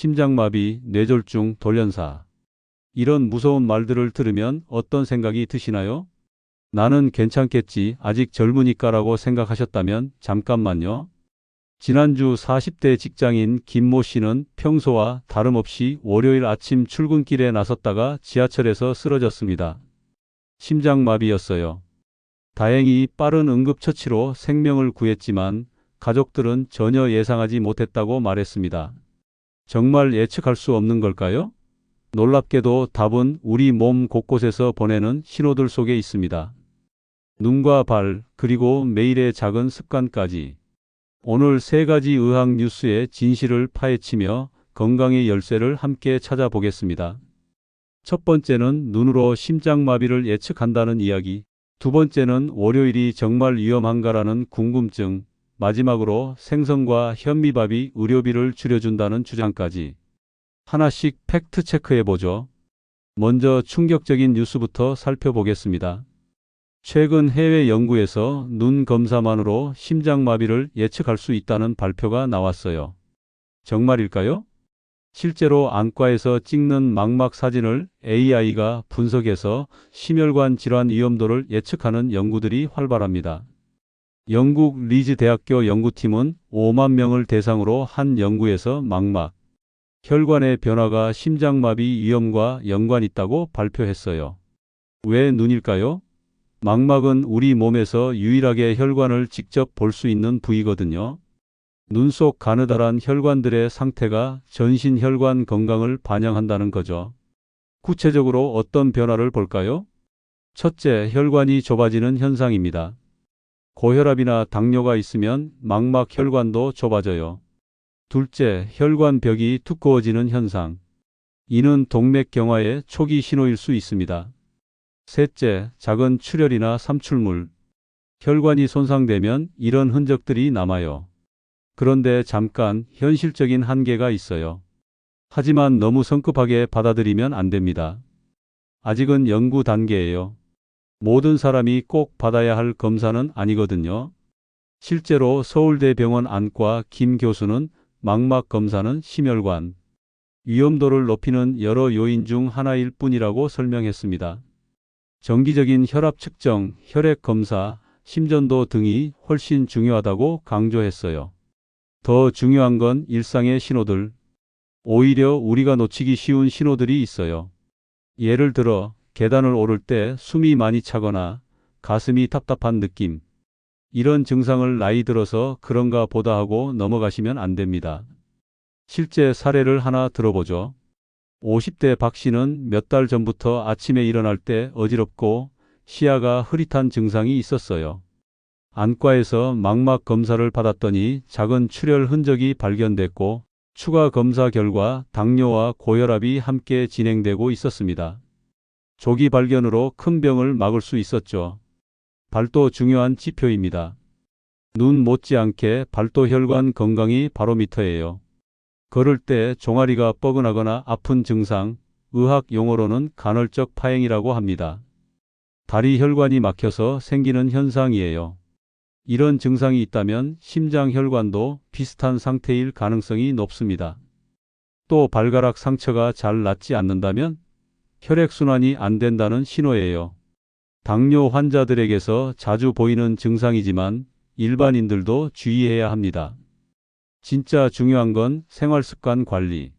심장마비, 뇌졸중, 돌연사. 이런 무서운 말들을 들으면 어떤 생각이 드시나요? 나는 괜찮겠지, 아직 젊으니까라고 생각하셨다면 잠깐만요. 지난주 40대 직장인 김모 씨는 평소와 다름없이 월요일 아침 출근길에 나섰다가 지하철에서 쓰러졌습니다. 심장마비였어요. 다행히 빠른 응급처치로 생명을 구했지만 가족들은 전혀 예상하지 못했다고 말했습니다. 정말 예측할 수 없는 걸까요? 놀랍게도 답은 우리 몸 곳곳에서 보내는 신호들 속에 있습니다. 눈과 발, 그리고 매일의 작은 습관까지. 오늘 세 가지 의학 뉴스의 진실을 파헤치며 건강의 열쇠를 함께 찾아보겠습니다. 첫 번째는 눈으로 심장마비를 예측한다는 이야기. 두 번째는 월요일이 정말 위험한가라는 궁금증. 마지막으로 생선과 현미밥이 의료비를 줄여준다는 주장까지. 하나씩 팩트 체크해보죠. 먼저 충격적인 뉴스부터 살펴보겠습니다. 최근 해외 연구에서 눈 검사만으로 심장마비를 예측할 수 있다는 발표가 나왔어요. 정말일까요? 실제로 안과에서 찍는 망막 사진을 AI가 분석해서 심혈관 질환 위험도를 예측하는 연구들이 활발합니다. 영국 리즈 대학교 연구팀은 5만 명을 대상으로 한 연구에서 망막, 혈관의 변화가 심장마비 위험과 연관 있다고 발표했어요. 왜 눈일까요? 망막은 우리 몸에서 유일하게 혈관을 직접 볼 수 있는 부위거든요. 눈 속 가느다란 혈관들의 상태가 전신 혈관 건강을 반영한다는 거죠. 구체적으로 어떤 변화를 볼까요? 첫째, 혈관이 좁아지는 현상입니다. 고혈압이나 당뇨가 있으면 망막 혈관도 좁아져요. 둘째, 혈관벽이 두꺼워지는 현상. 이는 동맥경화의 초기 신호일 수 있습니다. 셋째, 작은 출혈이나 삼출물. 혈관이 손상되면 이런 흔적들이 남아요. 그런데 잠깐 현실적인 한계가 있어요. 하지만 너무 성급하게 받아들이면 안 됩니다. 아직은 연구 단계예요. 모든 사람이 꼭 받아야 할 검사는 아니거든요. 실제로 서울대병원 안과 김 교수는 망막 검사는 심혈관 위험도를 높이는 여러 요인 중 하나일 뿐이라고 설명했습니다. 정기적인 혈압 측정, 혈액 검사, 심전도 등이 훨씬 중요하다고 강조했어요. 더 중요한 건 일상의 신호들. 오히려 우리가 놓치기 쉬운 신호들이 있어요. 예를 들어 계단을 오를 때 숨이 많이 차거나 가슴이 답답한 느낌. 이런 증상을 나이 들어서 그런가 보다 하고 넘어가시면 안 됩니다. 실제 사례를 하나 들어보죠. 50대 박 씨는 몇 달 전부터 아침에 일어날 때 어지럽고 시야가 흐릿한 증상이 있었어요. 안과에서 망막 검사를 받았더니 작은 출혈 흔적이 발견됐고 추가 검사 결과 당뇨와 고혈압이 함께 진행되고 있었습니다. 조기 발견으로 큰 병을 막을 수 있었죠. 발도 중요한 지표입니다. 눈 못지않게 발도 혈관 건강이 바로미터예요. 걸을 때 종아리가 뻐근하거나 아픈 증상, 의학 용어로는 간헐적 파행이라고 합니다. 다리 혈관이 막혀서 생기는 현상이에요. 이런 증상이 있다면 심장 혈관도 비슷한 상태일 가능성이 높습니다. 또 발가락 상처가 잘 낫지 않는다면 혈액순환이 안 된다는 신호예요. 당뇨 환자들에게서 자주 보이는 증상이지만 일반인들도 주의해야 합니다. 진짜 중요한 건 생활습관 관리.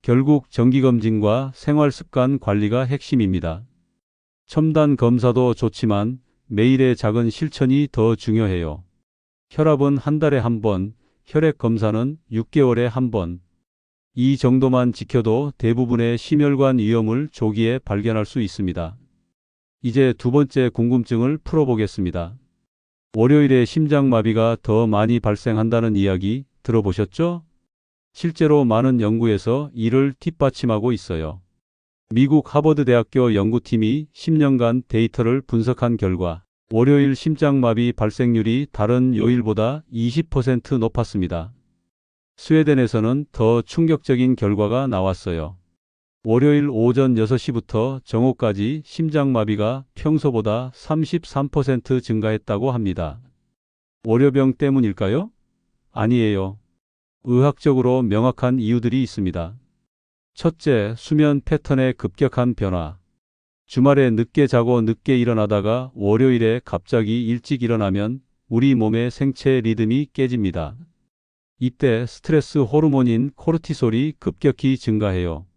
결국 정기검진과 생활습관 관리가 핵심입니다. 첨단 검사도 좋지만 매일의 작은 실천이 더 중요해요. 혈압은 한 달에 한 번, 혈액 검사는 6개월에 한 번. 이 정도만 지켜도 대부분의 심혈관 위험을 조기에 발견할 수 있습니다. 이제 두 번째 궁금증을 풀어보겠습니다. 월요일에 심장마비가 더 많이 발생한다는 이야기 들어보셨죠? 실제로 많은 연구에서 이를 뒷받침하고 있어요. 미국 하버드 대학교 연구팀이 10년간 데이터를 분석한 결과 월요일 심장마비 발생률이 다른 요일보다 20% 높았습니다. 스웨덴에서는 더 충격적인 결과가 나왔어요. 월요일 오전 6시부터 정오까지 심장마비가 평소보다 33% 증가했다고 합니다. 월요병 때문일까요? 아니에요. 의학적으로 명확한 이유들이 있습니다. 첫째, 수면 패턴의 급격한 변화. 주말에 늦게 자고 늦게 일어나다가 월요일에 갑자기 일찍 일어나면 우리 몸의 생체 리듬이 깨집니다. 이때 스트레스 호르몬인 코르티솔이 급격히 증가해요.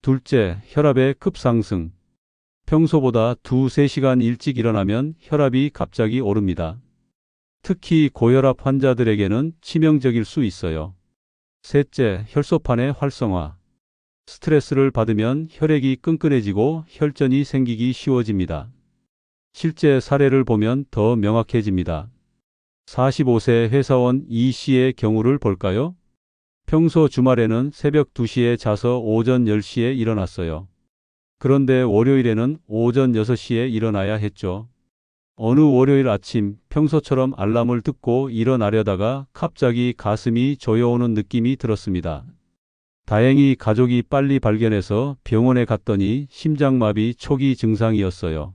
둘째, 혈압의 급상승. 평소보다 2~3시간 일찍 일어나면 혈압이 갑자기 오릅니다. 특히 고혈압 환자들에게는 치명적일 수 있어요. 셋째, 혈소판의 활성화. 스트레스를 받으면 혈액이 끈끈해지고 혈전이 생기기 쉬워집니다. 실제 사례를 보면 더 명확해집니다. 45세 회사원 이 씨의 경우를 볼까요? 평소 주말에는 새벽 2시에 자서 오전 10시에 일어났어요. 그런데 월요일에는 오전 6시에 일어나야 했죠. 어느 월요일 아침 평소처럼 알람을 듣고 일어나려다가 갑자기 가슴이 조여오는 느낌이 들었습니다. 다행히 가족이 빨리 발견해서 병원에 갔더니 심장마비 초기 증상이었어요.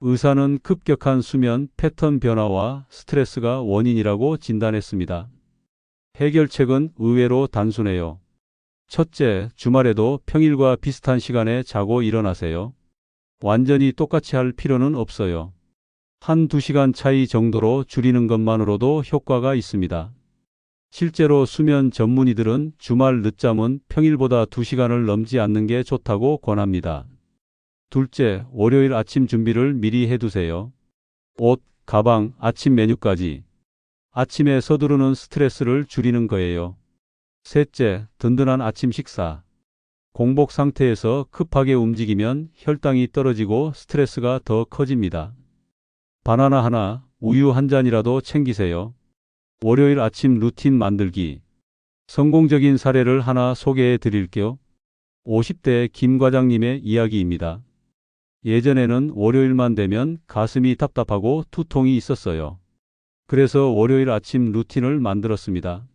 의사는 급격한 수면 패턴 변화와 스트레스가 원인이라고 진단했습니다. 해결책은 의외로 단순해요. 첫째, 주말에도 평일과 비슷한 시간에 자고 일어나세요. 완전히 똑같이 할 필요는 없어요. 1~2시간 차이 정도로 줄이는 것만으로도 효과가 있습니다. 실제로 수면 전문의들은 주말 늦잠은 평일보다 2시간을 넘지 않는 게 좋다고 권합니다. 둘째, 월요일 아침 준비를 미리 해두세요. 옷, 가방, 아침 메뉴까지. 아침에 서두르는 스트레스를 줄이는 거예요. 셋째, 든든한 아침 식사. 공복 상태에서 급하게 움직이면 혈당이 떨어지고 스트레스가 더 커집니다. 바나나 하나, 우유 한 잔이라도 챙기세요. 월요일 아침 루틴 만들기. 성공적인 사례를 하나 소개해 드릴게요. 50대 김 과장님의 이야기입니다. 예전에는 월요일만 되면 가슴이 답답하고 두통이 있었어요. 그래서 월요일 아침 루틴을 만들었습니다.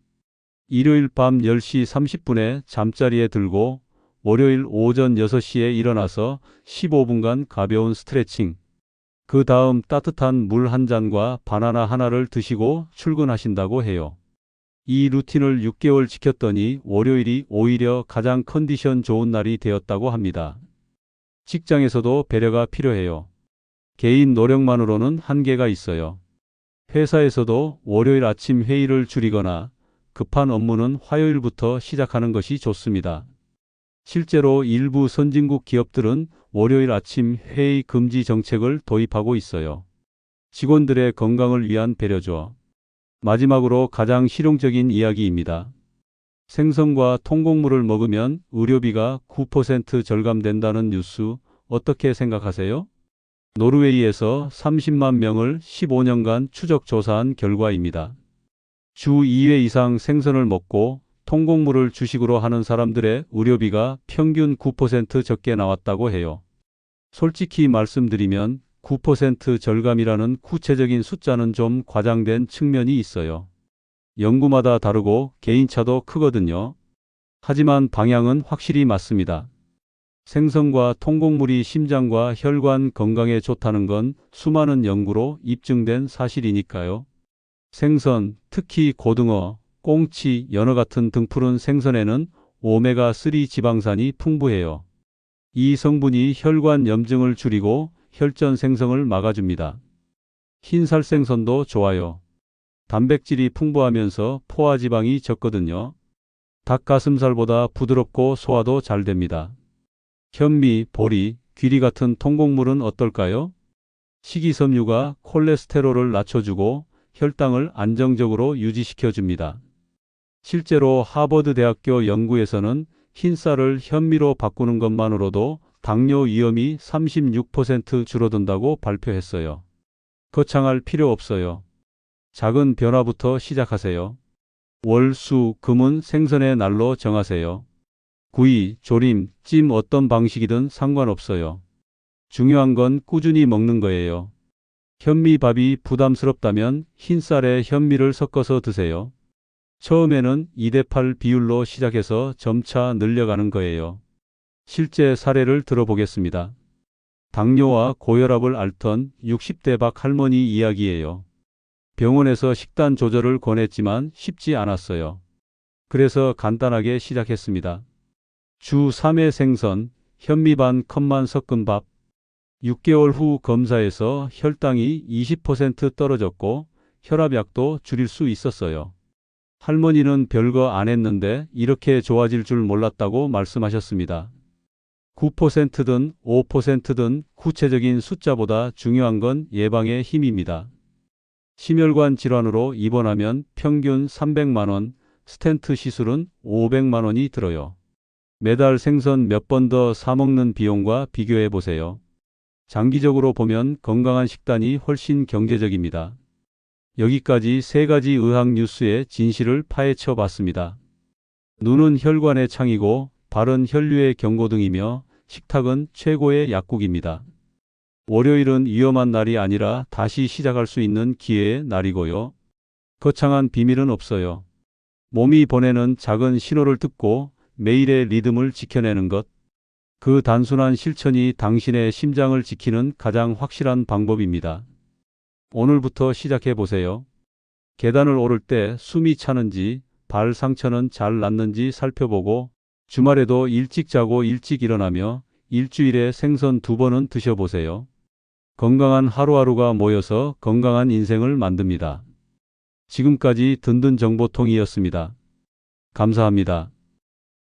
일요일 밤 10시 30분에 잠자리에 들고 월요일 오전 6시에 일어나서 15분간 가벼운 스트레칭. 그 다음 따뜻한 물 한 잔과 바나나 하나를 드시고 출근하신다고 해요. 이 루틴을 6개월 지켰더니 월요일이 오히려 가장 컨디션 좋은 날이 되었다고 합니다. 직장에서도 배려가 필요해요. 개인 노력만으로는 한계가 있어요. 회사에서도 월요일 아침 회의를 줄이거나 급한 업무는 화요일부터 시작하는 것이 좋습니다. 실제로 일부 선진국 기업들은 월요일 아침 회의 금지 정책을 도입하고 있어요. 직원들의 건강을 위한 배려죠. 마지막으로 가장 실용적인 이야기입니다. 생선과 통곡물을 먹으면 의료비가 9% 절감된다는 뉴스 어떻게 생각하세요? 노르웨이에서 30만 명을 15년간 추적 조사한 결과입니다. 주 2회 이상 생선을 먹고 통곡물을 주식으로 하는 사람들의 의료비가 평균 9% 적게 나왔다고 해요. 솔직히 말씀드리면 9% 절감이라는 구체적인 숫자는 좀 과장된 측면이 있어요. 연구마다 다르고 개인차도 크거든요. 하지만 방향은 확실히 맞습니다. 생선과 통곡물이 심장과 혈관 건강에 좋다는 건 수많은 연구로 입증된 사실이니까요. 생선, 특히 고등어, 꽁치, 연어 같은 등푸른 생선에는 오메가3 지방산이 풍부해요. 이 성분이 혈관 염증을 줄이고 혈전 생성을 막아줍니다. 흰살 생선도 좋아요. 단백질이 풍부하면서 포화지방이 적거든요. 닭가슴살보다 부드럽고 소화도 잘 됩니다. 현미, 보리, 귀리 같은 통곡물은 어떨까요? 식이섬유가 콜레스테롤을 낮춰주고 혈당을 안정적으로 유지시켜줍니다. 실제로 하버드 대학교 연구에서는 흰쌀을 현미로 바꾸는 것만으로도 당뇨 위험이 36% 줄어든다고 발표했어요. 거창할 필요 없어요. 작은 변화부터 시작하세요. 월, 수, 금은 생선의 날로 정하세요. 구이, 조림, 찜 어떤 방식이든 상관없어요. 중요한 건 꾸준히 먹는 거예요. 현미밥이 부담스럽다면 흰쌀에 현미를 섞어서 드세요. 처음에는 2대8 비율로 시작해서 점차 늘려가는 거예요. 실제 사례를 들어보겠습니다. 당뇨와 고혈압을 앓던 60대 박 할머니 이야기예요. 병원에서 식단 조절을 권했지만 쉽지 않았어요. 그래서 간단하게 시작했습니다. 주 3회 생선, 현미 반 컵만 섞은 밥. 6개월 후 검사에서 혈당이 20% 떨어졌고 혈압약도 줄일 수 있었어요. 할머니는 별거 안 했는데 이렇게 좋아질 줄 몰랐다고 말씀하셨습니다. 9%든 5%든 구체적인 숫자보다 중요한 건 예방의 힘입니다. 심혈관 질환으로 입원하면 평균 300만 원, 스텐트 시술은 500만 원이 들어요. 매달 생선 몇 번 더 사먹는 비용과 비교해 보세요. 장기적으로 보면 건강한 식단이 훨씬 경제적입니다. 여기까지 세 가지 의학 뉴스의 진실을 파헤쳐 봤습니다. 눈은 혈관의 창이고 발은 혈류의 경고등이며 식탁은 최고의 약국입니다. 월요일은 위험한 날이 아니라 다시 시작할 수 있는 기회의 날이고요. 거창한 비밀은 없어요. 몸이 보내는 작은 신호를 듣고 매일의 리듬을 지켜내는 것. 그 단순한 실천이 당신의 심장을 지키는 가장 확실한 방법입니다. 오늘부터 시작해 보세요. 계단을 오를 때 숨이 차는지, 발 상처는 잘 낫는지 살펴보고, 주말에도 일찍 자고 일찍 일어나며 일주일에 생선 2번은 드셔보세요. 건강한 하루하루가 모여서 건강한 인생을 만듭니다. 지금까지 든든 정보통이었습니다. 감사합니다.